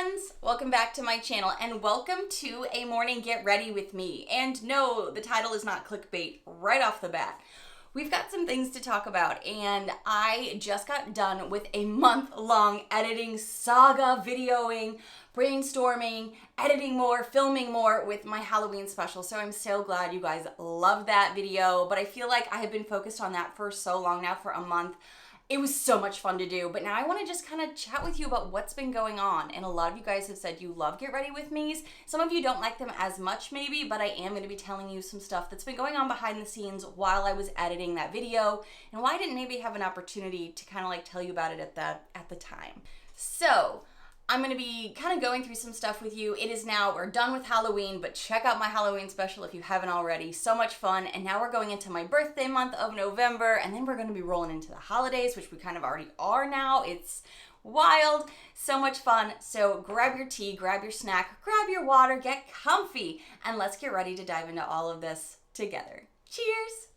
friends, welcome back to my channel and welcome to a morning get ready with me. And no, the title is not clickbait right off the bat. We've got some things to talk about and I just got done with a month-long editing saga, videoing, brainstorming, editing more, filming more with my Halloween special. So I'm so glad you guys loved that video, but I feel like I have been focused on that for so long now, for a month. It was so much fun to do, but now I want to just kind of chat with you about what's been going on. And a lot of you guys have said you love Get Ready With Me's. Some of you don't like them as much maybe, but I am going to be telling you some stuff that's been going on behind the scenes while I was editing that video and why I didn't maybe have an opportunity to kind of like tell you about it at the time. So I'm going to be kind of going through some stuff with you. It is now, we're done with Halloween, but check out my Halloween special if you haven't already. So much fun. And now we're going into my birthday month of November, and then we're going to be rolling into the holidays, which we kind of already are now. It's wild. So much fun. So grab your tea, grab your snack, grab your water, get comfy, and let's get ready to dive into all of this together. Cheers!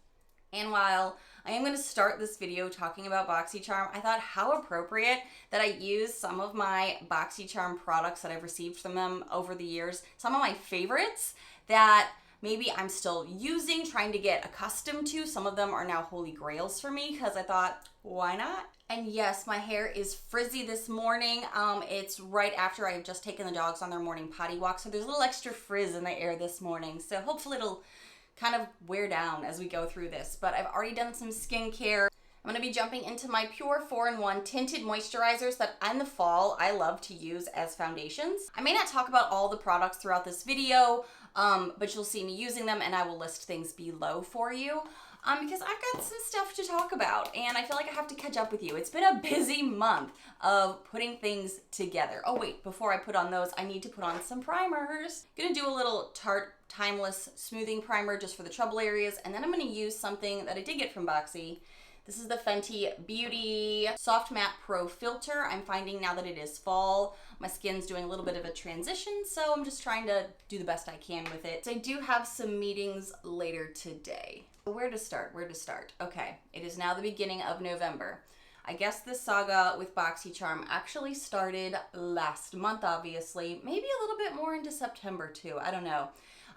And while I am going to start this video talking about Boxycharm, I thought how appropriate that I use some of my Boxycharm products that I've received from them over the years. Some of my favorites that maybe I'm still using, trying to get accustomed to. Some of them are now holy grails for me because I thought, why not? And yes, my hair is frizzy this morning. It's right after I've just taken the dogs on their morning potty walk, so there's a little extra frizz in the air this morning. So hopefully it'll kind of wear down as we go through this, but I've already done some skincare. I'm going to be jumping into my Pure 4-in-1 tinted moisturizers that in the fall I love to use as foundations. I may not talk about all the products throughout this video, but you'll see me using them and I will list things below for you. Because I've got some stuff to talk about and I feel like I have to catch up with you. It's been a busy month of putting things together. Oh wait, before I put on those, I need to put on some primers. Gonna do a little Tarte Timeless Smoothing Primer just for the trouble areas, and then I'm gonna use something that I did get from Boxy. This is the Fenty Beauty Soft Matte Pro Filter. I'm finding now that it is fall, my skin's doing a little bit of a transition, so I'm just trying to do the best I can with it. So I do have some meetings later today. Where to start? Okay, it is now the beginning of November. I guess this saga with Boxycharm actually started last month, obviously. Maybe a little bit more into September too, I don't know.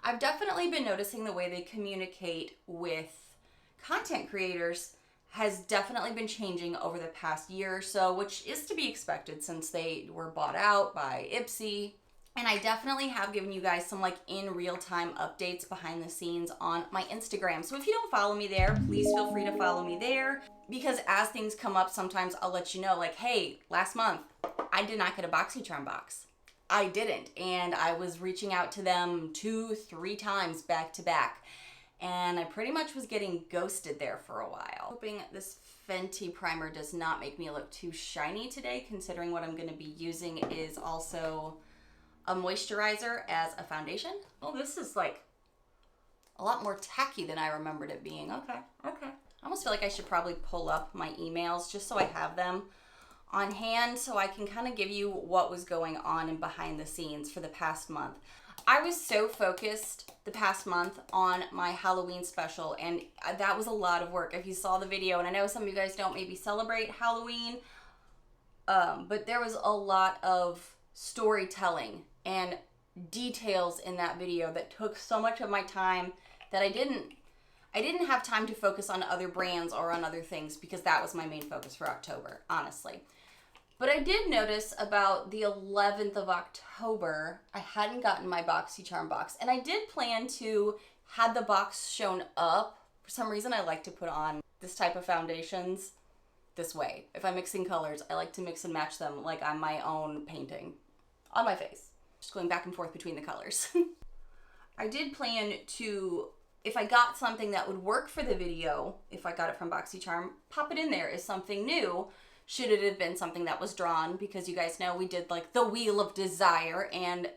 I've definitely been noticing the way they communicate with content creators has definitely been changing over the past year or so, which is to be expected since they were bought out by Ipsy. And I definitely have given you guys some like in real time updates behind the scenes on my Instagram. So if you don't follow me there, please feel free to follow me there, because as things come up, sometimes I'll let you know like, hey, last month I did not get a Boxycharm box. I didn't. And I was reaching out to them 2-3 times back to back. And I pretty much was getting ghosted there for a while. Hoping this Fenty primer does not make me look too shiny today, considering what I'm going to be using is also a moisturizer as a foundation. Oh, this is like a lot more tacky than I remembered it being. Okay. I almost feel like I should probably pull up my emails just so I have them on hand so I can kind of give you what was going on and behind the scenes for the past month. I was so focused the past month on my Halloween special, and that was a lot of work. If you saw the video, and I know some of you guys don't maybe celebrate Halloween, but there was a lot of storytelling and details in that video that took so much of my time that I didn't have time to focus on other brands or on other things, because that was my main focus for October, honestly. But I did notice about the 11th of October, I hadn't gotten my Boxycharm box. And I did plan to have the box shown up. For some reason, I like to put on this type of foundations this way. If I'm mixing colors, I like to mix and match them like I'm my own painting on my face. Just going back and forth between the colors. I did plan to, if I got something that would work for the video, if I got it from Boxycharm, pop it in there as something new. Should it have been something that was drawn, because you guys know we did like the Wheel of Desire, and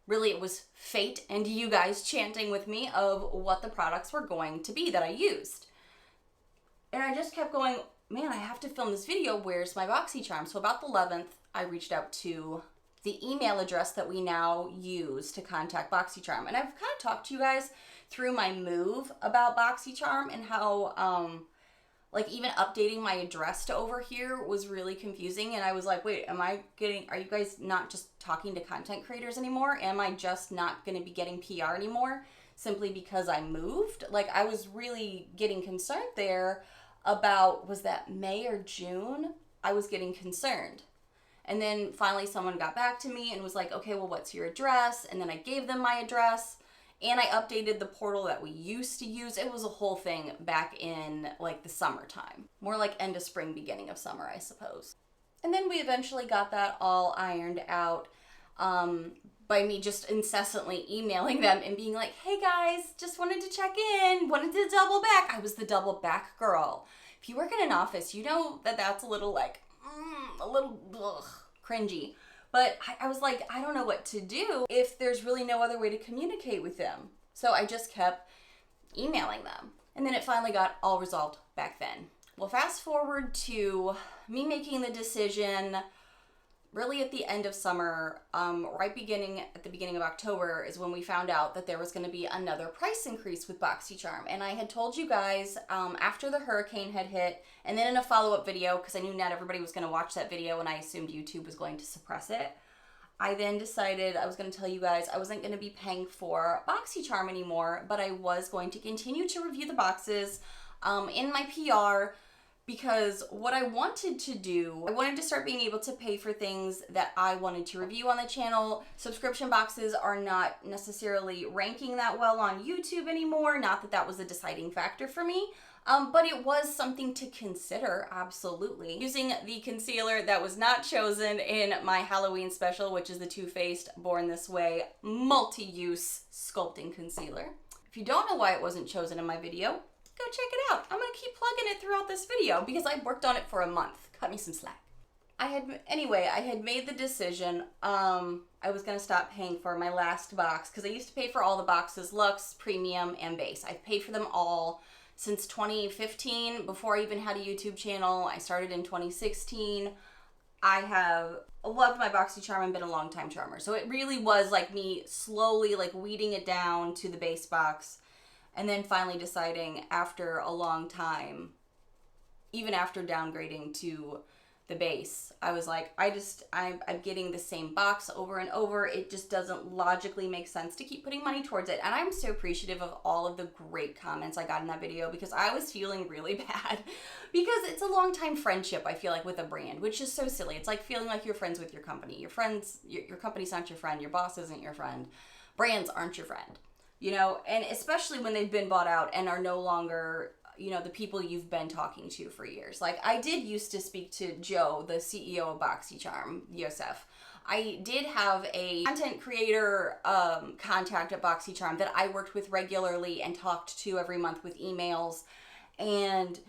really it was fate and you guys chanting with me of what the products were going to be that I used. And I just kept going, man, I have to film this video. Where's my Boxycharm? So about the 11th, I reached out to the email address that we now use to contact Boxycharm. And I've kind of talked to you guys through my move about Boxycharm and how Like even updating my address to over here was really confusing. And I was like, wait, are you guys not just talking to content creators anymore? Am I just not going to be getting PR anymore simply because I moved? Like I was really getting concerned there about, was that May or June? I was getting concerned. And then finally someone got back to me and was like, okay, well, what's your address? And then I gave them my address. And I updated the portal that we used to use. It was a whole thing back in like the summertime. More like end of spring, beginning of summer, I suppose. And then we eventually got that all ironed out by me just incessantly emailing them and being like, hey guys, just wanted to check in, wanted to double back. I was the double back girl. If you work in an office, you know that that's a little like, cringy. But I was like, I don't know what to do if there's really no other way to communicate with them. So I just kept emailing them. And then it finally got all resolved back then. Well, fast forward to me making the decision really at the end of summer, at the beginning of October is when we found out that there was going to be another price increase with Boxycharm. And I had told you guys after the hurricane had hit, and then in a follow-up video, because I knew not everybody was going to watch that video and I assumed YouTube was going to suppress it, I then decided I was going to tell you guys I wasn't going to be paying for Boxycharm anymore, but I was going to continue to review the boxes in my PR. Because what I wanted to do, I wanted to start being able to pay for things that I wanted to review on the channel. Subscription boxes are not necessarily ranking that well on YouTube anymore. Not that that was a deciding factor for me, but it was something to consider, absolutely. Using the concealer that was not chosen in my Halloween special, which is the Too Faced Born This Way multi-use sculpting concealer. If you don't know why it wasn't chosen in my video, go check it out. I'm gonna keep plugging it throughout this video because I worked on it for a month. Cut me some slack. I had made the decision. I was gonna stop paying for my last box because I used to pay for all the boxes, Luxe, Premium, and Base. I've paid for them all since 2015, before I even had a YouTube channel. I started in 2016. I have loved my Boxycharm and been a long time charmer. So it really was like me slowly like weeding it down to the base box. And then finally deciding after a long time, even after downgrading to the base, I was like, I'm getting the same box over and over. It just doesn't logically make sense to keep putting money towards it. And I'm so appreciative of all of the great comments I got in that video because I was feeling really bad because it's a long time friendship, I feel like, with a brand, which is so silly. It's like feeling like you're friends with your company. Your company's not your friend. Your boss isn't your friend. Brands aren't your friend. You know, and especially when they've been bought out and are no longer, you know, the people you've been talking to for years. Like I did used to speak to Joe, the CEO of Boxycharm, Yosef. I did have a content creator contact at Boxycharm that I worked with regularly and talked to every month with emails. And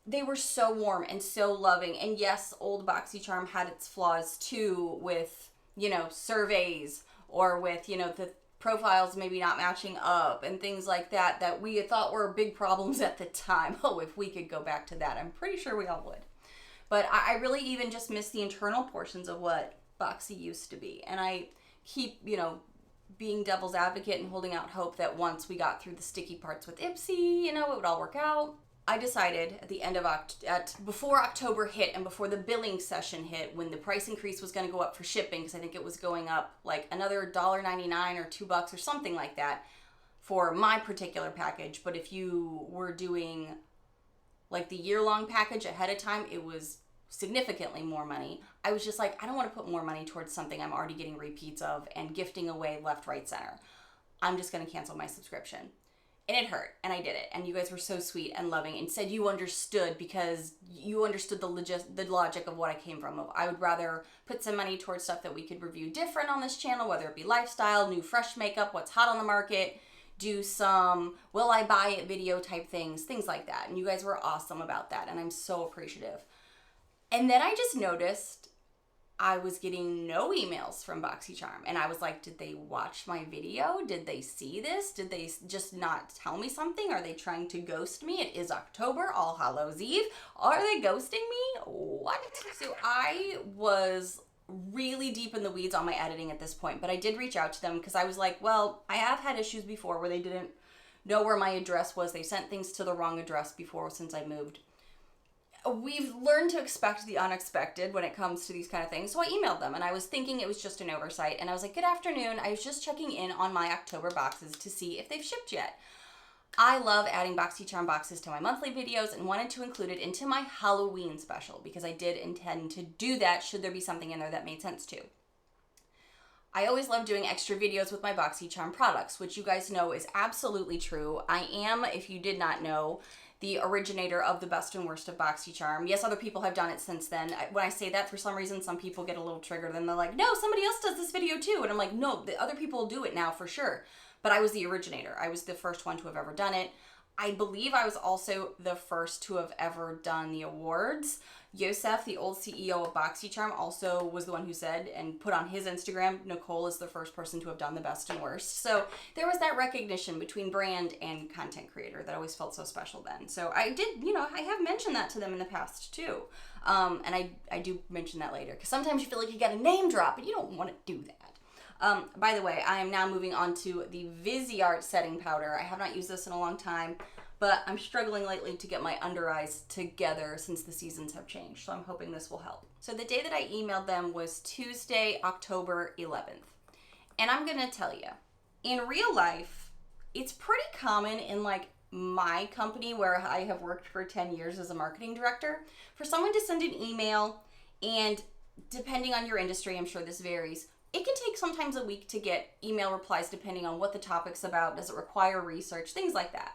they were so warm and so loving. And yes, old Boxycharm had its flaws too with, you know, surveys or with, you know, the profiles maybe not matching up and things like that that we had thought were big problems at the time. Oh, if we could go back to that, I'm pretty sure we all would. But I really even just miss the internal portions of what Boxy used to be. And I keep, you know, being devil's advocate and holding out hope that once we got through the sticky parts with Ipsy, you know, it would all work out. I decided at the end of before October hit and before the billing session hit, when the price increase was going to go up for shipping, because I think it was going up like another $1.99 or $2 or something like that for my particular package. But if you were doing like the year-long package ahead of time, it was significantly more money. I was just like, I don't want to put more money towards something I'm already getting repeats of and gifting away left, right, center. I'm just going to cancel my subscription. And it hurt, and I did it. And you guys were so sweet and loving and said you understood because you understood the logic of what I came from. I would rather put some money towards stuff that we could review different on this channel, whether it be lifestyle, new fresh makeup, what's hot on the market, do some will I buy it video type things like that. And you guys were awesome about that, and I'm so appreciative. And then I just noticed I was getting no emails from Boxycharm. And I was like, did they watch my video? Did they see this? Did they just not tell me something? Are they trying to ghost me? It is October, All Hallows Eve. Are they ghosting me? What? So I was really deep in the weeds on my editing at this point, but I did reach out to them because I was like, well, I have had issues before where they didn't know where my address was. They sent things to the wrong address before since I moved. we've learned to expect the unexpected when it comes to these kind of things. So I emailed them and I was thinking it was just an oversight. And I was like, good afternoon. I was just checking in on my October boxes to see if they've shipped yet. I love adding Boxycharm boxes to my monthly videos and wanted to include it into my Halloween special because I did intend to do that should there be something in there that made sense too. I always love doing extra videos with my Boxycharm products, which you guys know is absolutely true. I am, if you did not know, the originator of the best and worst of Boxycharm. Yes, other people have done it since then. When I say that, for some reason, some people get a little triggered and they're like, no, somebody else does this video too. And I'm like, no, the other people do it now for sure. But I was the originator. I was the first one to have ever done it. I believe I was also the first to have ever done the awards. Yosef, the old CEO of Boxycharm, also was the one who said and put on his Instagram, Nichole is the first person to have done the best and worst. So there was that recognition between brand and content creator that always felt so special then. So I did, I have mentioned that to them in the past too. And I do mention that later because sometimes you feel like you got a name drop and you don't want to do that. By the way, I am now moving on to the Viseart setting powder. I have not used this in a long time, but I'm struggling lately to get my under eyes together since the seasons have changed, so I'm hoping this will help. So the day that I emailed them was Tuesday, October 11th. And I'm gonna tell you, in real life, it's pretty common in like my company where I have worked for 10 years as a marketing director, for someone to send an email, and depending on your industry, I'm sure this varies, it can take sometimes a week to get email replies depending on what the topic's about, does it require research, things like that.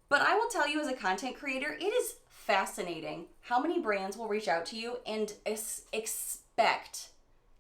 But I will tell you as a content creator, it is fascinating how many brands will reach out to you and expect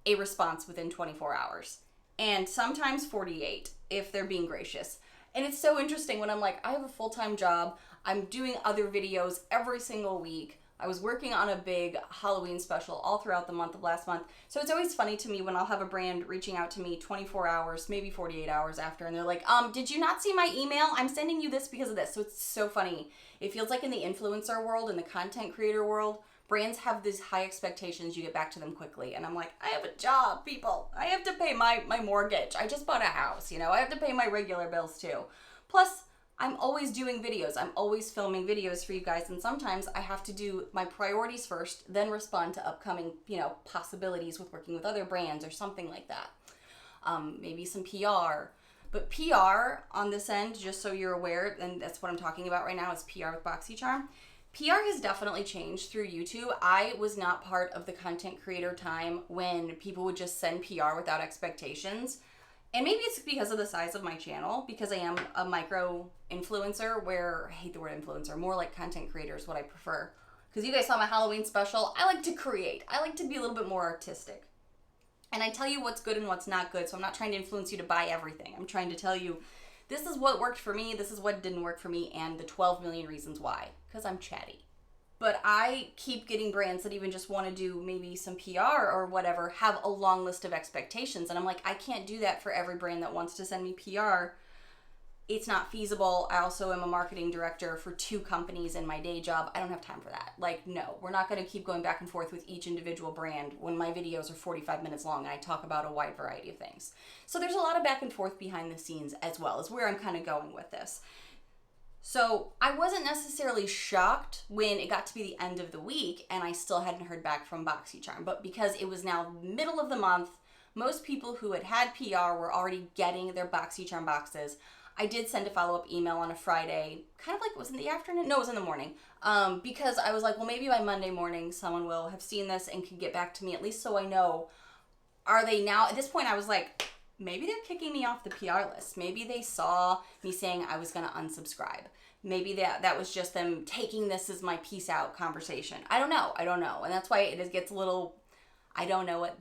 a response within 24 hours. And sometimes 48 if they're being gracious. And it's so interesting when I'm like, I have a full-time job, I'm doing other videos every single week, I was working on a big Halloween special all throughout the month of last month. So it's always funny to me when I'll have a brand reaching out to me 24 hours, maybe 48 hours after, and they're like, did you not see my email? I'm sending you this because of this. So it's so funny. It feels like in the influencer world, in the content creator world, brands have these high expectations, you get back to them quickly. And I'm like, I have a job, people. I have to pay my mortgage. I just bought a house, I have to pay my regular bills too. Plus, I'm always doing videos. I'm always filming videos for you guys. And sometimes I have to do my priorities first, then respond to upcoming, possibilities with working with other brands or something like that. Maybe some PR. But PR on this end, just so you're aware, and that's what I'm talking about right now, is PR with Boxycharm. PR has definitely changed through YouTube. I was not part of the content creator time when people would just send PR without expectations. And maybe it's because of the size of my channel, because I am a micro influencer where, I hate the word influencer, more like content creator is what I prefer. Because you guys saw my Halloween special, I like to create. I like to be a little bit more artistic. And I tell you what's good and what's not good, so I'm not trying to influence you to buy everything. I'm trying to tell you, this is what worked for me, this is what didn't work for me, and the 12 million reasons why. Because I'm chatty. But I keep getting brands that even just want to do maybe some PR or whatever, have a long list of expectations. And I'm like, I can't do that for every brand that wants to send me PR. It's not feasible. I also am a marketing director for 2 companies in my day job. I don't have time for that. Like, no, we're not going to keep going back and forth with each individual brand when my videos are 45 minutes long and I talk about a wide variety of things. So there's a lot of back and forth behind the scenes as well, is where I'm kind of going with this. So I wasn't necessarily shocked when it got to be the end of the week and I still hadn't heard back from Boxycharm. But because it was now middle of the month, most people who had PR were already getting their Boxycharm boxes. I did send a follow-up email on a Friday, kind of like it was in the afternoon. No, it was in the morning. Because I was like, well, maybe by Monday morning someone will have seen this and can get back to me, at least so I know. Are they now, at this point I was like, maybe they're kicking me off the PR list. Maybe they saw me saying I was going to unsubscribe. Maybe that was just them taking this as my peace out conversation. I don't know. And that's why it gets a little, I don't know what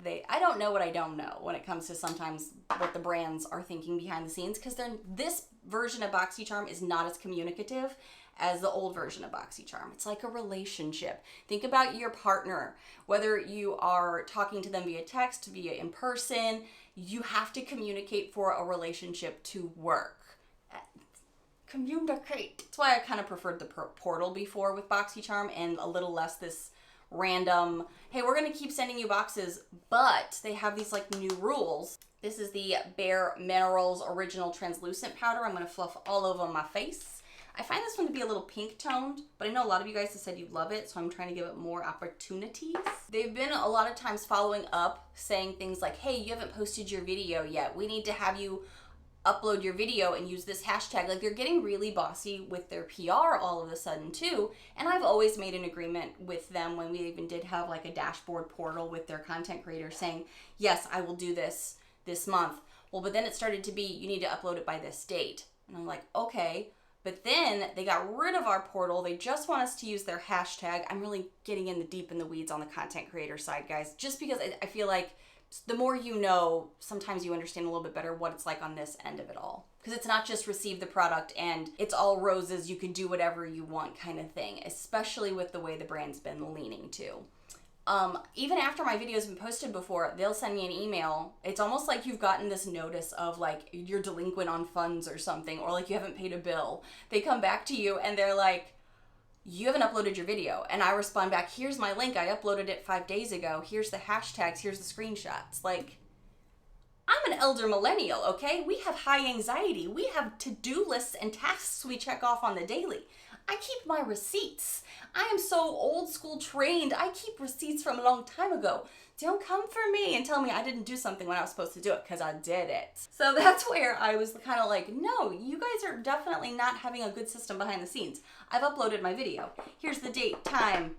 I don't know when it comes to sometimes what the brands are thinking behind the scenes, because this version of Boxycharm is not as communicative as the old version of Boxycharm. It's like a relationship. Think about your partner. Whether you are talking to them via text, via in person, you have to communicate for a relationship to work. Communicate. That's why I kind of preferred the portal before with Boxycharm and a little less this random, hey, we're going to keep sending you boxes, but they have these like new rules. This is the Bare Minerals Original Translucent Powder. I'm going to fluff all over my face. I find this one to be a little pink toned, but I know a lot of you guys have said you love it, so I'm trying to give it more opportunities. They've been a lot of times following up saying things like, hey, you haven't posted your video yet. We need to have you upload your video and use this hashtag. Like, they're getting really bossy with their PR all of a sudden too. And I've always made an agreement with them when we even did have like a dashboard portal with their content creators saying, yes, I will do this month. Well, but then it started to be, you need to upload it by this date. And I'm like, okay. But then they got rid of our portal. They just want us to use their hashtag. I'm really getting in the deep in the weeds on the content creator side, guys, just because I feel like the more you know, sometimes you understand a little bit better what it's like on this end of it all. Because it's not just receive the product and it's all roses, you can do whatever you want kind of thing, especially with the way the brand's been leaning to. Even after my video's been posted before, they'll send me an email. It's almost like you've gotten this notice of like you're delinquent on funds or something, or like you haven't paid a bill. They come back to you and they're like, you haven't uploaded your video. And I respond back, here's my link. I uploaded it 5 days ago. Here's the hashtags. Here's the screenshots. Like, I'm an elder millennial, okay? We have high anxiety. We have to-do lists and tasks we check off on the daily. I keep my receipts. I am so old school trained. I keep receipts from a long time ago. Don't come for me and tell me I didn't do something when I was supposed to do it, because I did it. So that's where I was kind of like, no, you guys are definitely not having a good system behind the scenes. I've uploaded my video. Here's the date, time,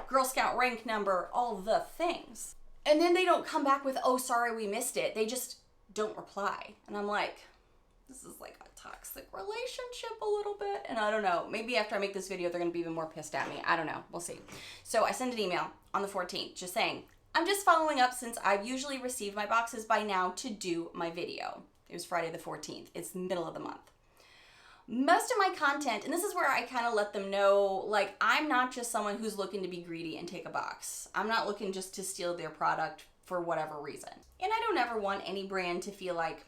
Girl Scout rank number, all the things. And then they don't come back with, oh, sorry, we missed it. They just don't reply. And I'm like, this is like a toxic relationship a little bit. And I don't know, maybe after I make this video, they're going to be even more pissed at me. I don't know. We'll see. So I send an email on the 14th just saying, I'm just following up since I've usually received my boxes by now to do my video. It was Friday the 14th. It's the middle of the month. Most of my content, and this is where I kind of let them know, like, I'm not just someone who's looking to be greedy and take a box. I'm not looking just to steal their product for whatever reason. And I don't ever want any brand to feel like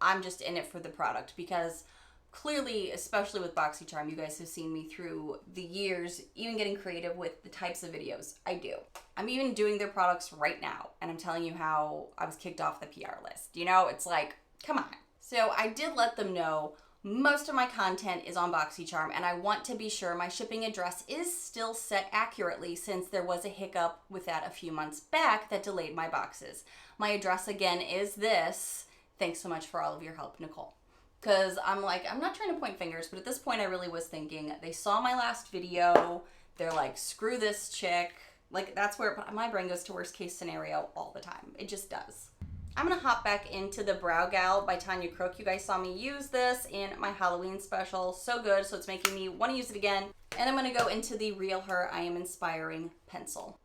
I'm just in it for the product, because clearly, especially with Boxycharm, you guys have seen me through the years, even getting creative with the types of videos I do. I'm even doing their products right now, and I'm telling you how I was kicked off the PR list. You know, it's like, come on. So I did let them know most of my content is on Boxycharm, and I want to be sure my shipping address is still set accurately, since there was a hiccup with that a few months back that delayed my boxes. My address again is this. Thanks so much for all of your help, Nichole. Because I'm like, I'm not trying to point fingers, but at this point I really was thinking, they saw my last video, they're like, screw this chick. Like, that's where my brain goes to worst case scenario all the time. It just does. I'm going to hop back into the Brow Gal by Tanya Crook. You guys saw me use this in my Halloween special. So good, so it's making me want to use it again. And I'm going to go into the Real Her I Am Inspiring pencil.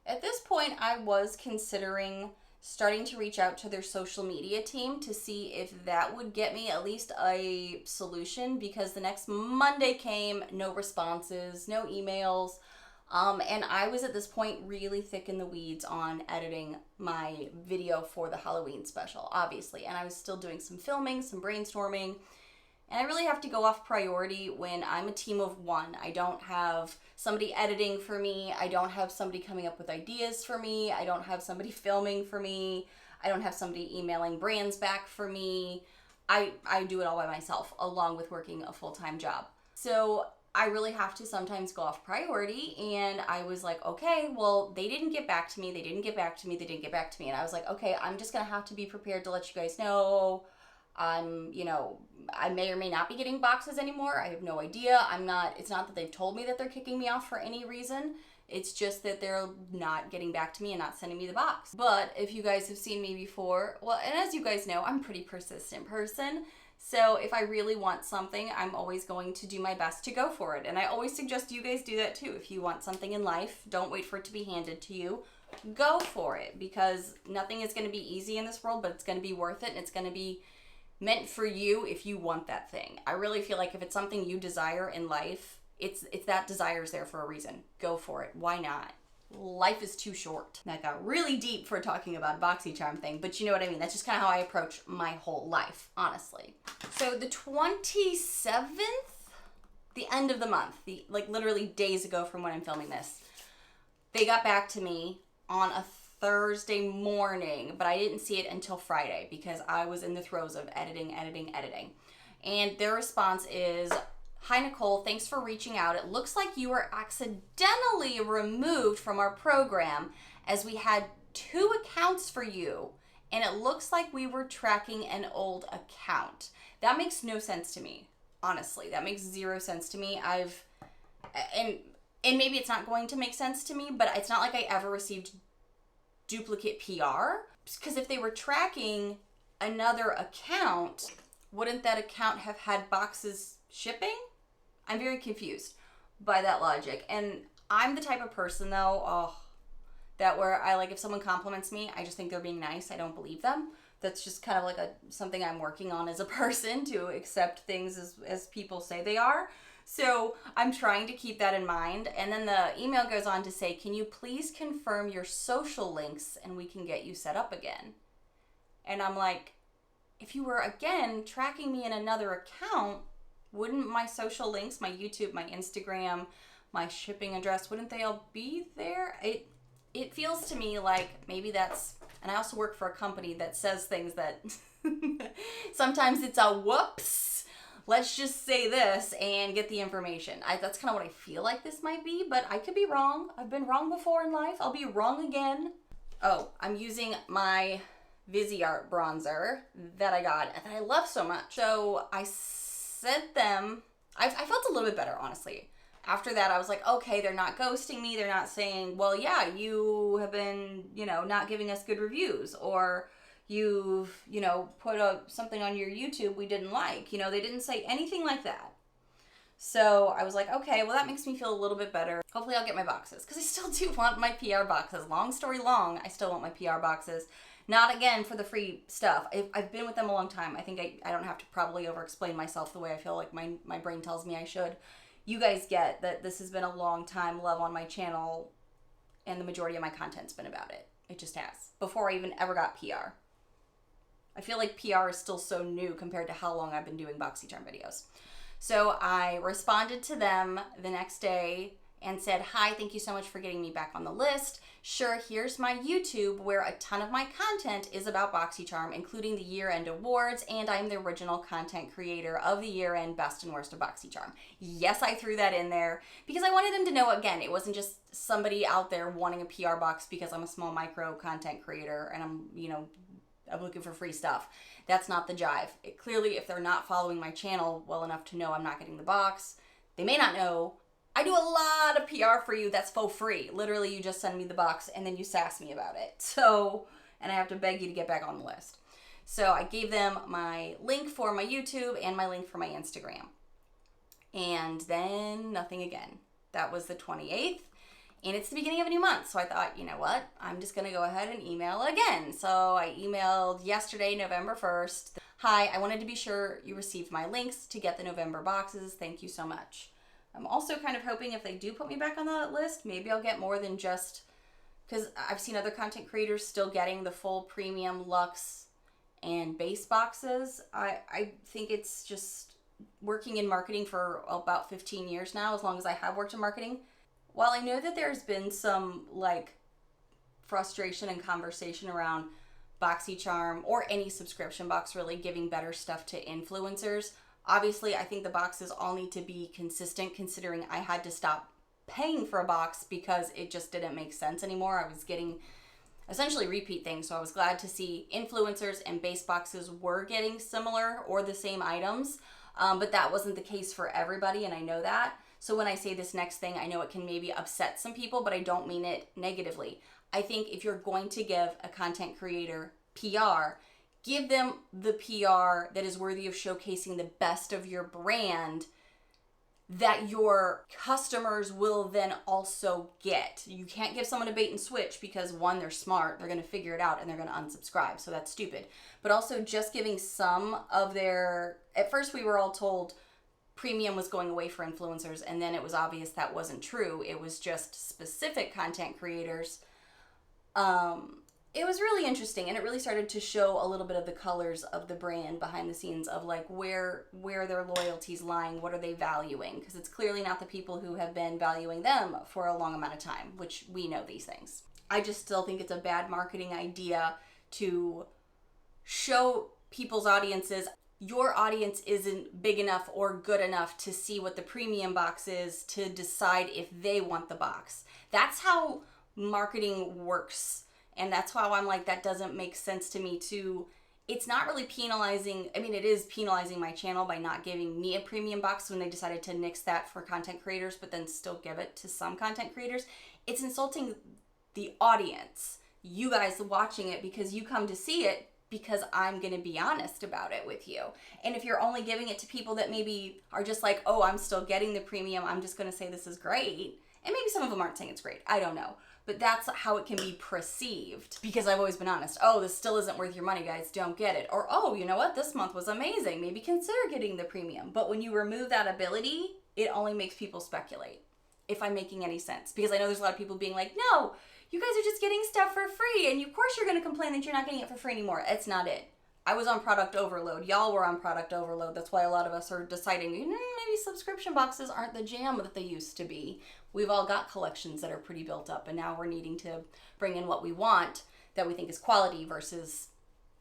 At this point, I was considering starting to reach out to their social media team to see if that would get me at least a solution, because the next Monday came, no responses, no emails. And I was at this point really thick in the weeds on editing my video for the Halloween special, obviously. And I was still doing some filming, some brainstorming. And I really have to go off priority when I'm a team of one. I don't have somebody editing for me. I don't have somebody coming up with ideas for me. I don't have somebody filming for me. I don't have somebody emailing brands back for me. I do it all by myself, along with working a full-time job. So I really have to sometimes go off priority, and I was like, okay, well, they didn't get back to me. They didn't get back to me. They didn't get back to me. And I was like, okay, I'm just going to have to be prepared to let you guys know. I may or may not be getting boxes anymore. I have no idea. It's not that they've told me that they're kicking me off for any reason. It's just that they're not getting back to me and not sending me the box. But if you guys have seen me before, well, and as you guys know, I'm a pretty persistent person. So if I really want something, I'm always going to do my best to go for it. And I always suggest you guys do that too. If you want something in life, don't wait for it to be handed to you. Go for it, because nothing is going to be easy in this world, but it's going to be worth it, and it's going to be meant for you if you want that thing. I really feel like if it's something you desire in life, it's that desire's there for a reason. Go for it. Why not? Life is too short. That got really deep for talking about a Boxycharm thing, but you know what I mean. That's just kind of how I approach my whole life, honestly. So the 27th, the end of the month, like literally days ago from when I'm filming this, they got back to me on a Thursday morning, but I didn't see it until Friday because I was in the throes of editing. And their response is, Hi Nicole, thanks for reaching out. It looks like you were accidentally removed from our program as we had 2 accounts for you, and it looks like we were tracking an old account. That makes no sense to me. Honestly, that makes 0 sense to me. And maybe it's not going to make sense to me, but it's not like I ever received duplicate PR, because if they were tracking another account, wouldn't that account have had boxes shipping? I'm very confused by that logic. And I'm the type of person though, that where I like, if someone compliments me, I just think they're being nice. I don't believe them. That's just kind of like something I'm working on as a person, to accept things as people say they are. So I'm trying to keep that in mind. And then the email goes on to say, can you please confirm your social links and we can get you set up again? And I'm like, if you were again tracking me in another account, wouldn't my social links, my YouTube, my Instagram, my shipping address, wouldn't they all be there? It feels to me like maybe that's, and I also work for a company that says things that sometimes it's a whoops, let's just say this and get the information. That's kind of what I feel like this might be, but I could be wrong. I've been wrong before in life. I'll be wrong again. Oh, I'm using my Viseart bronzer that I got and that I love so much. So I sent them, I felt a little bit better, honestly. After that, I was like, okay, they're not ghosting me. They're not saying, well, yeah, you have been, not giving us good reviews, or you've, put something on your YouTube we didn't like. They didn't say anything like that. So I was like, okay, well, that makes me feel a little bit better. Hopefully I'll get my boxes, because I still do want my PR boxes. Long story long, I still want my PR boxes. Not again for the free stuff. I've been with them a long time. I think I don't have to probably over-explain myself the way I feel like my brain tells me I should. You guys get that this has been a long time love on my channel, and the majority of my content's been about it. It just has. Before I even ever got PR. I feel like PR is still so new compared to how long I've been doing Boxycharm videos. So I responded to them the next day and said, hi, thank you so much for getting me back on the list. Sure, here's my YouTube where a ton of my content is about Boxycharm, including the year-end awards, and I'm the original content creator of the year-end best and worst of Boxycharm. Yes, I threw that in there because I wanted them to know, again, it wasn't just somebody out there wanting a PR box because I'm a small micro content creator and I'm looking for free stuff. That's not the jive. Clearly, if they're not following my channel well enough to know I'm not getting the box, they may not know I do a lot of PR for you that's for free. Literally, you just send me the box and then you sass me about it. So, and I have to beg you to get back on the list. So I gave them my link for my YouTube and my link for my Instagram. And then nothing again. That was the 28th. And it's the beginning of a new month. So I thought, you know what? I'm just going to go ahead and email again. So I emailed yesterday, November 1st. Hi, I wanted to be sure you received my links to get the November boxes. Thank you so much. I'm also kind of hoping if they do put me back on the list, maybe I'll get more than just, because I've seen other content creators still getting the full premium luxe and base boxes. I think it's just working in marketing for about 15 years now, as long as I have worked in marketing. While I know that there's been some frustration and conversation around Boxycharm or any subscription box really giving better stuff to influencers, obviously, I think the boxes all need to be consistent, considering I had to stop paying for a box because it just didn't make sense anymore. I was getting essentially repeat things, so I was glad to see influencers and base boxes were getting similar or the same items, but that wasn't the case for everybody, and I know that. So when I say this next thing, I know it can maybe upset some people, but I don't mean it negatively. I think if you're going to give a content creator PR, give them the PR that is worthy of showcasing the best of your brand that your customers will then also get. You can't give someone a bait and switch because, one, they're smart, they're going to figure it out, and they're going to unsubscribe, so that's stupid. But also just giving some of their, at first we were all told premium was going away for influencers, and then it was obvious that wasn't true. It was just specific content creators. It was really interesting, and it really started to show a little bit of the colors of the brand behind the scenes of where their loyalty's lying, what are they valuing, because it's clearly not the people who have been valuing them for a long amount of time, which we know these things. I just still think it's a bad marketing idea to show people's audiences your audience isn't big enough or good enough to see what the premium box is to decide if they want the box. That's how marketing works. And that's why I'm like, that doesn't make sense to me to, it's not really penalizing. I mean, it is penalizing my channel by not giving me a premium box when they decided to nix that for content creators, but then still give it to some content creators. It's insulting the audience, you guys watching it, because you come to see it because I'm going to be honest about it with you. And if you're only giving it to people that maybe are just like, oh, I'm still getting the premium, I'm just going to say this is great. And maybe some of them aren't saying it's great. I don't know. But that's how it can be perceived, because I've always been honest. Oh, this still isn't worth your money, guys. Don't get it. Or, oh, you know what? This month was amazing. Maybe consider getting the premium. But when you remove that ability, it only makes people speculate, if I'm making any sense. Because I know there's a lot of people being like, no, you guys are just getting stuff for free, and of course you're going to complain that you're not getting it for free anymore. It's not it. I was on product overload. Y'all were on product overload. That's why a lot of us are deciding, maybe subscription boxes aren't the jam that they used to be. We've all got collections that are pretty built up, and now we're needing to bring in what we want that we think is quality versus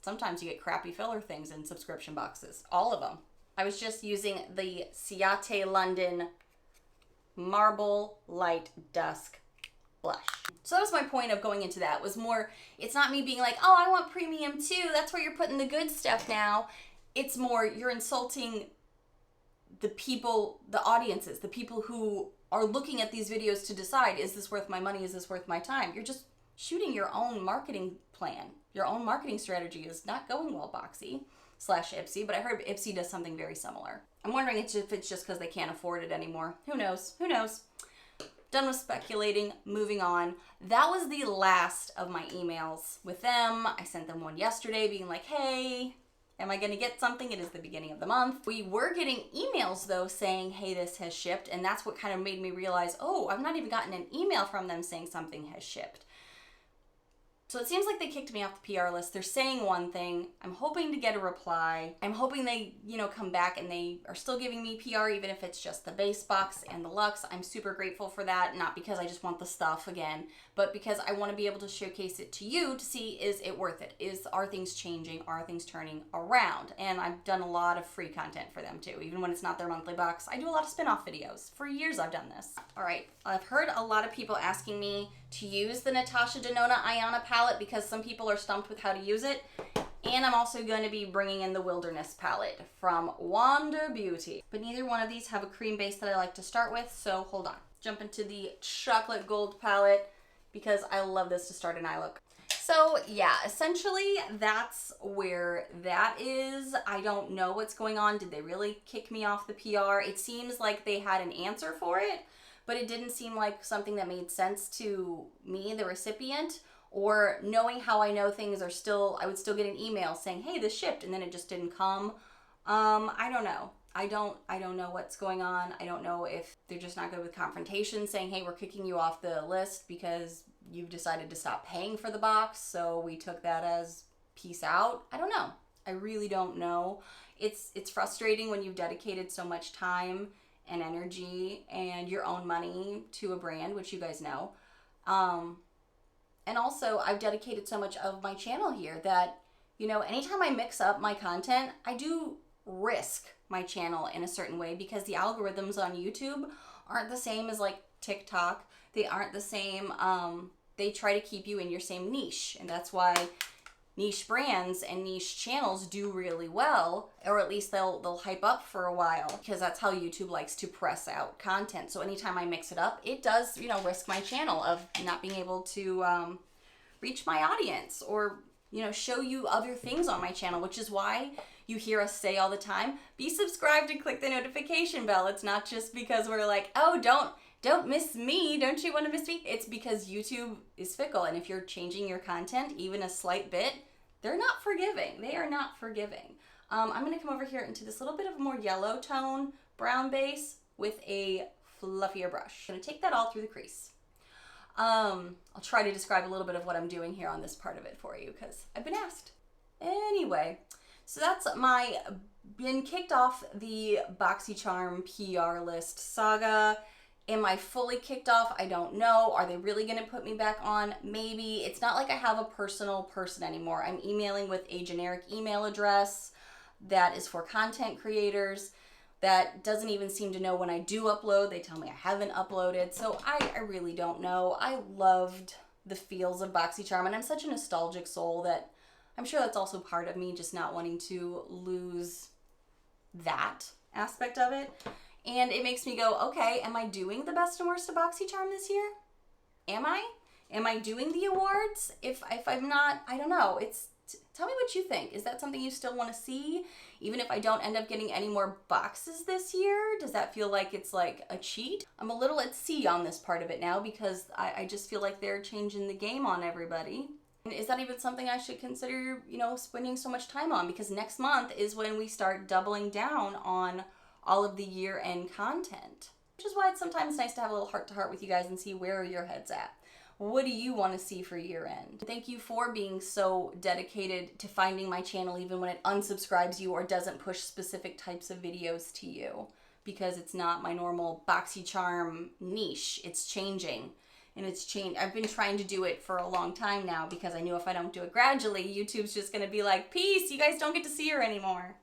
sometimes you get crappy filler things in subscription boxes. All of them. I was just using the Ciate London Marble Light Dusk blush. So that was my point of going into that, was more, it's not me being like, oh, I want premium too, that's where you're putting the good stuff now. It's more, you're insulting the people, the audiences, the people who are looking at these videos to decide, is this worth my money, is this worth my time? You're just shooting your own marketing plan. Your own marketing strategy is not going well, Boxy/Ipsy, but I heard Ipsy does something very similar. I'm wondering if it's just because they can't afford it anymore. Who knows? Who knows? Done with speculating, moving on. That was the last of my emails with them. I sent them one yesterday being like, hey, am I gonna get something? It is the beginning of the month. We were getting emails though saying, hey, this has shipped. And that's what kind of made me realize, oh, I've not even gotten an email from them saying something has shipped. So it seems like they kicked me off the PR list. They're saying one thing. I'm hoping to get a reply. I'm hoping they, come back and they are still giving me PR, even if it's just the base box and the luxe. I'm super grateful for that. Not because I just want the stuff again, but because I want to be able to showcase it to you to see, is it worth it? Are things changing? Are things turning around? And I've done a lot of free content for them too. Even when it's not their monthly box, I do a lot of spin-off videos. For years I've done this. All right, I've heard a lot of people asking me to use the Natasha Denona Ayana palette because some people are stumped with how to use it. And I'm also going to be bringing in the Wilderness palette from Wander Beauty. But neither one of these have a cream base that I like to start with, so hold on. Jump into the Chocolate Gold palette because I love this to start an eye look. So yeah, essentially that's where that is. I don't know what's going on. Did they really kick me off the PR? It seems like they had an answer for it, but it didn't seem like something that made sense to me, the recipient, or knowing how I know things are still, I would still get an email saying, hey, this shipped, and then it just didn't come. I don't know. I don't know what's going on. I don't know if they're just not good with confrontation, saying, hey, we're kicking you off the list because you've decided to stop paying for the box, so we took that as peace out. I don't know. I really don't know. It's frustrating when you've dedicated so much time and energy and your own money to a brand, which you guys know. And also, I've dedicated so much of my channel here that, anytime I mix up my content, I do risk my channel in a certain way because the algorithms on YouTube aren't the same as like TikTok. They aren't the same. They try to keep you in your same niche, and that's why niche brands and niche channels do really well, or at least they'll hype up for a while because that's how YouTube likes to press out content. So anytime I mix it up, it does, risk my channel of not being able to reach my audience or, show you other things on my channel, which is why you hear us say all the time, be subscribed and click the notification bell. It's not just because we're like, oh, don't miss me. Don't you want to miss me? It's because YouTube is fickle. And if you're changing your content even a slight bit, they're not forgiving. They are not forgiving. I'm going to come over here into this little bit of a more yellow tone brown base with a fluffier brush. I'm going to take that all through the crease. I'll try to describe a little bit of what I'm doing here on this part of it for you because I've been asked. Anyway, so that's been kicked off the Boxycharm PR List saga. Am I fully kicked off? I don't know. Are they really going to put me back on? Maybe. It's not like I have a personal person anymore. I'm emailing with a generic email address. that is for content creators, that doesn't even seem to know when I do upload. They tell me I haven't uploaded. So I really don't know. I loved the feels of Boxycharm, and I'm such a nostalgic soul that I'm sure that's also part of me just not wanting to lose that aspect of it. And it makes me go, okay, am I doing the best and worst of Boxycharm this year? Am I? Am I doing the awards? If I'm not, I don't know. Tell me what you think. Is that something you still want to see? Even if I don't end up getting any more boxes this year, does that feel like it's like a cheat? I'm a little at sea on this part of it now because I just feel like they're changing the game on everybody. And is that even something I should consider, spending so much time on? Because next month is when we start doubling down on all of the year-end content. Which is why it's sometimes nice to have a little heart-to-heart with you guys and see where your head's at. What do you want to see for year-end? Thank you for being so dedicated to finding my channel even when it unsubscribes you or doesn't push specific types of videos to you, because it's not my normal Boxycharm niche. It's changing. And it's changed. I've been trying to do it for a long time now because I knew if I don't do it gradually, YouTube's just going to be like, peace, you guys don't get to see her anymore.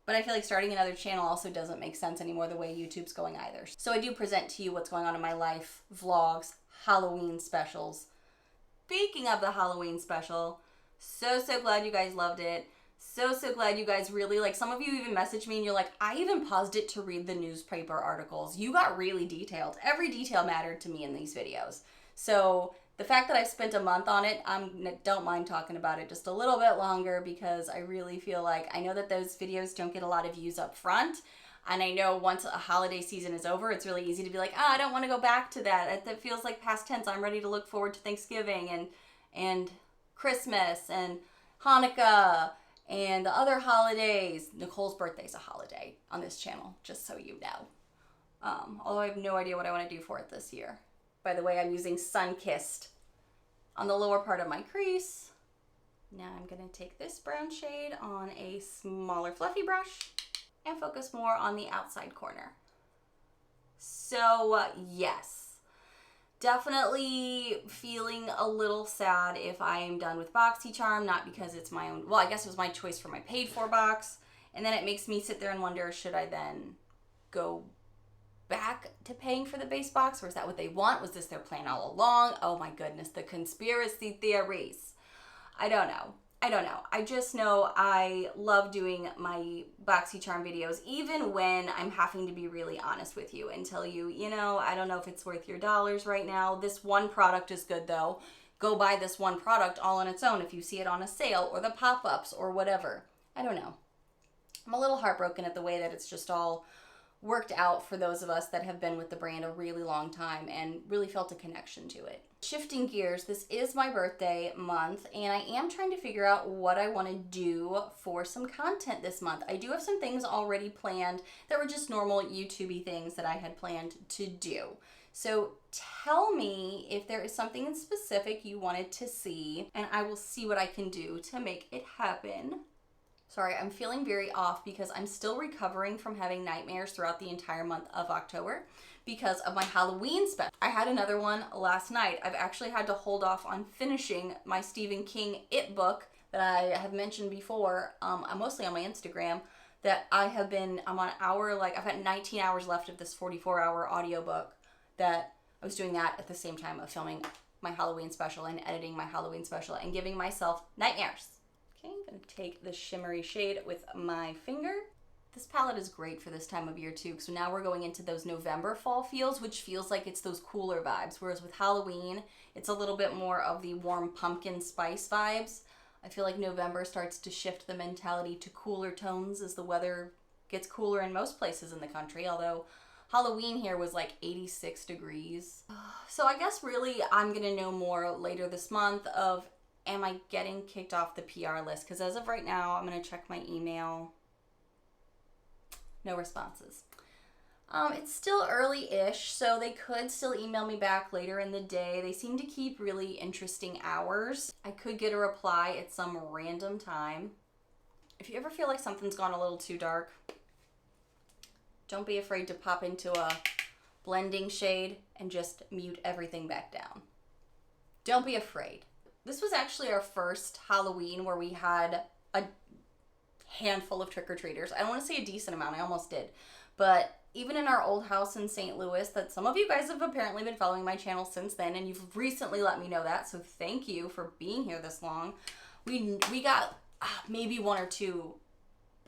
But I feel like starting another channel also doesn't make sense anymore the way YouTube's going either. So I do present to you what's going on in my life, vlogs, Halloween specials. Speaking of the Halloween special, so glad you guys loved it. So glad you guys really, some of you even messaged me and you're like, I even paused it to read the newspaper articles. You got really detailed. Every detail mattered to me in these videos. So the fact that I've spent a month on it, I don't mind talking about it just a little bit longer because I really feel like I know that those videos don't get a lot of views up front. And I know once a holiday season is over, it's really easy to be like, I don't want to go back to that. It feels like past tense. I'm ready to look forward to Thanksgiving and Christmas and Hanukkah and the other holidays. Nicole's birthday is a holiday on this channel, just so you know. Although I have no idea what I want to do for it this year. By the way, I'm using Sun-Kissed on the lower part of my crease. Now I'm going to take this brown shade on a smaller fluffy brush and focus more on the outside corner. So yes, definitely feeling a little sad if I am done with Boxycharm, not because it's my own, well, I guess it was my choice for my paid for box. And then it makes me sit there and wonder, should I then go back to paying for the base box, or is that what they want? Was this their plan all along? Oh my goodness, the conspiracy theories. I don't know. I just know I love doing my Boxycharm videos, even when I'm having to be really honest with you and tell you, I don't know if it's worth your dollars right now. This one product is good though. Go buy this one product all on its own if you see it on a sale or the pop-ups or whatever. I don't know. I'm a little heartbroken at the way that it's just all worked out for those of us that have been with the brand a really long time and really felt a connection to it. Shifting gears, this is my birthday month and I am trying to figure out what I want to do for some content this month. I do have some things already planned that were just normal YouTube-y things that I had planned to do. So tell me if there is something in specific you wanted to see and I will see what I can do to make it happen. Sorry, I'm feeling very off because I'm still recovering from having nightmares throughout the entire month of October because of my Halloween special. I had another one last night. I've actually had to hold off on finishing my Stephen King It book that I have mentioned before, mostly on my Instagram, that I'm on an hour, I've got 19 hours left of this 44-hour audiobook that I was doing that at the same time of filming my Halloween special and editing my Halloween special and giving myself nightmares. Okay, I'm going to take the shimmery shade with my finger. This palette is great for this time of year too, so now we're going into those November fall feels, which feels like it's those cooler vibes, whereas with Halloween, it's a little bit more of the warm pumpkin spice vibes. I feel like November starts to shift the mentality to cooler tones as the weather gets cooler in most places in the country, although Halloween here was 86 degrees. So I guess really I'm going to know more later this month of, am I getting kicked off the PR list? Because as of right now, I'm going to check my email. No responses. It's still early-ish, so they could still email me back later in the day. They seem to keep really interesting hours. I could get a reply at some random time. If you ever feel like something's gone a little too dark, don't be afraid to pop into a blending shade and just mute everything back down. Don't be afraid. This was actually our first Halloween where we had a handful of trick-or-treaters. I don't want to say a decent amount, I almost did. But even in our old house in St. Louis, that some of you guys have apparently been following my channel since then, and you've recently let me know that, so thank you for being here this long. We got maybe one or two,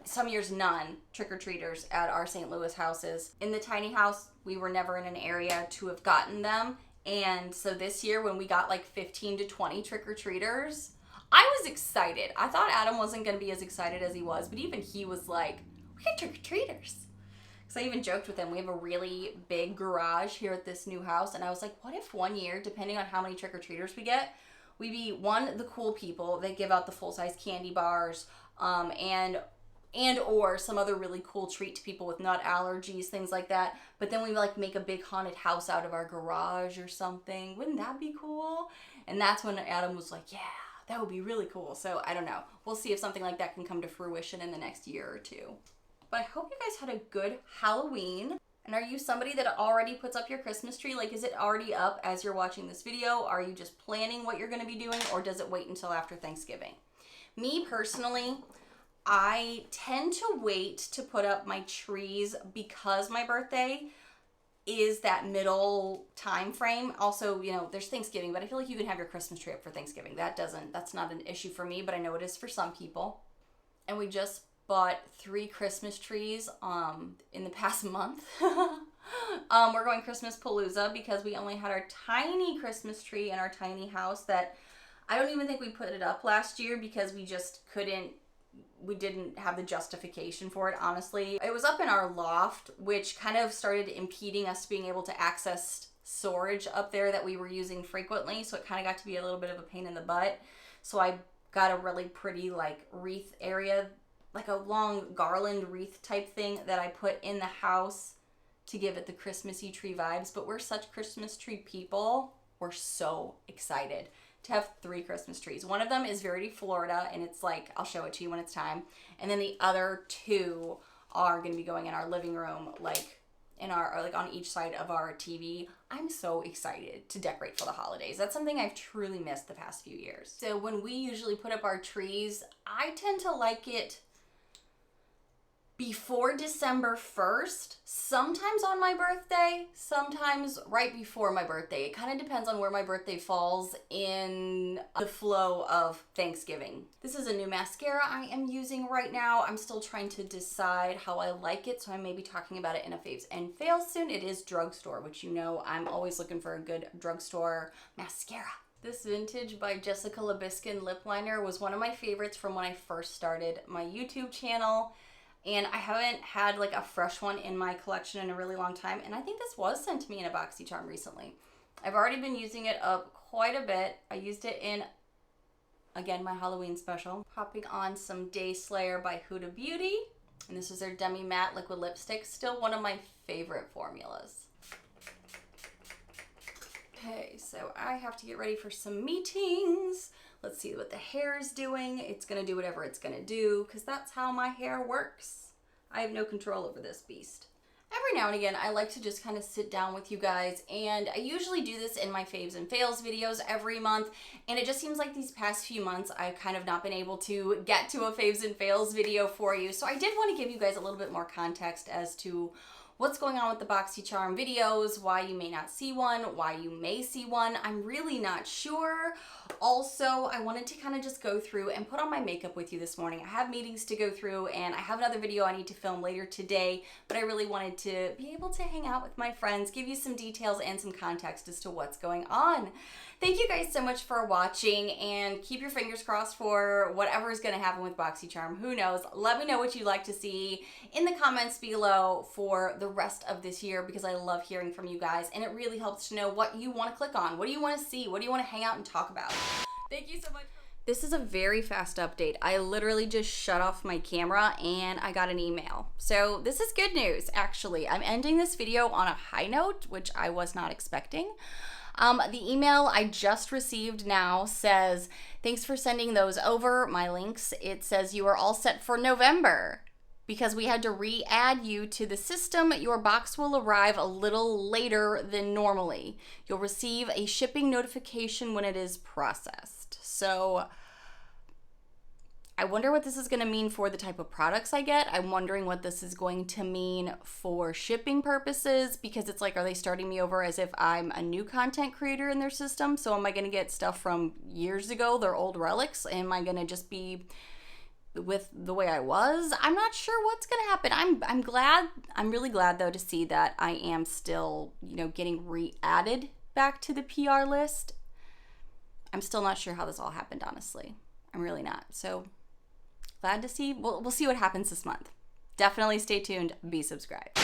some years none, trick-or-treaters at our St. Louis houses. In the tiny house, we were never in an area to have gotten them, and so this year when we got like 15 to 20 trick-or-treaters, I was excited. I thought Adam wasn't going to be as excited as he was, but even he was like, we got trick-or-treaters. So I even joked with him, we have a really big garage here at this new house, and I was like, what if one year, depending on how many trick-or-treaters we get, we be, one, the cool people that give out the full-size candy bars, and or some other really cool treat to people with nut allergies, things like that, but then we like make a big haunted house out of our garage or something. Wouldn't that be cool? And that's when Adam was like, yeah, that would be really cool. So I don't know. We'll see if something like that can come to fruition in the next year or two. But I hope you guys had a good Halloween. And are you somebody that already puts up your Christmas tree? Like, is it already up as you're watching this video? Are you just planning what you're going to be doing, or does it wait until after Thanksgiving? Me personally, I tend to wait to put up my trees because my birthday is that middle time frame. Also, you know, there's Thanksgiving, but I feel like you can have your Christmas tree up for Thanksgiving. That's not an issue for me, but I know it is for some people. And we just bought 3 Christmas trees in the past month. We're going Christmas Palooza because we only had our tiny Christmas tree in our tiny house that I don't even think we put it up last year because we just we didn't have the justification for it, honestly. It was up in our loft, which kind of started impeding us being able to access storage up there that we were using frequently, so it kind of got to be a little bit of a pain in the butt. So I got a really pretty like wreath area, like a long garland wreath type thing that I put in the house to give it the Christmassy tree vibes. But we're such Christmas tree people. We're so excited to have 3 Christmas trees. One of them is Verity, Florida, and it's like, I'll show it to you when it's time. And then the other 2 are going to be going in our living room, like on each side of our TV. I'm so excited to decorate for the holidays. That's something I've truly missed the past few years. So when we usually put up our trees, I tend to like it before December 1st, sometimes on my birthday, sometimes right before my birthday. It kind of depends on where my birthday falls in the flow of Thanksgiving. This is a new mascara I am using right now. I'm still trying to decide how I like it, so I may be talking about it in a faves and fails soon. It is drugstore, which you know I'm always looking for a good drugstore mascara. This Vintage by Jessica Labiskin lip liner was one of my favorites from when I first started my YouTube channel. And I haven't had like a fresh one in my collection in a really long time. And I think this was sent to me in a Boxycharm recently. I've already been using it up quite a bit. I used it in, again, my Halloween special. Popping on some Day Slayer by Huda Beauty. And this is their Demi Matte Liquid Lipstick. Still one of my favorite formulas. Okay, so I have to get ready for some meetings. Let's see what the hair is doing. It's gonna do whatever it's gonna do because that's how my hair works. I have no control over this beast. Every now and again, I like to just kind of sit down with you guys, and I usually do this in my faves and fails videos every month, and it just seems like these past few months I've kind of not been able to get to a faves and fails video for you. So I did want to give you guys a little bit more context as to what's going on with the Boxycharm videos, why you may not see one, why you may see one. I'm really not sure. Also, I wanted to kind of just go through and put on my makeup with you this morning. I have meetings to go through, and I have another video I need to film later today, but I really wanted to be able to hang out with my friends, give you some details and some context as to what's going on. Thank you guys so much for watching, and keep your fingers crossed for whatever is going to happen with Boxycharm. Who knows? Let me know what you'd like to see in the comments below for the rest of this year, because I love hearing from you guys, and it really helps to know what you want to click on. What do you want to see? What do you want to hang out and talk about? Thank you so much. This is a very fast update. I literally just shut off my camera and I got an email. So this is good news, actually. I'm ending this video on a high note, which I was not expecting. The email I just received now says, thanks for sending those over, my links. It says you are all set for November. Because we had to re-add you to the system, your box will arrive a little later than normally. You'll receive a shipping notification when it is processed. So I wonder what this is going to mean for the type of products I get. I'm wondering what this is going to mean for shipping purposes, because it's like, are they starting me over as if I'm a new content creator in their system? So am I going to get stuff from years ago, their old relics? Am I going to just be with the way I was? I'm not sure what's going to happen. I'm really glad though to see that I am still, getting re-added back to the PR list. I'm still not sure how this all happened, honestly. I'm really not. So glad to see. We'll see what happens this month. Definitely stay tuned. Be subscribed.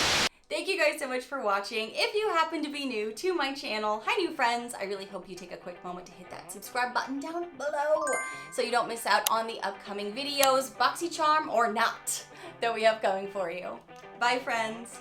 Thank you guys so much for watching. If you happen to be new to my channel, hi new friends, I really hope you take a quick moment to hit that subscribe button down below so you don't miss out on the upcoming videos, Boxycharm or not, that we have going for you. Bye friends.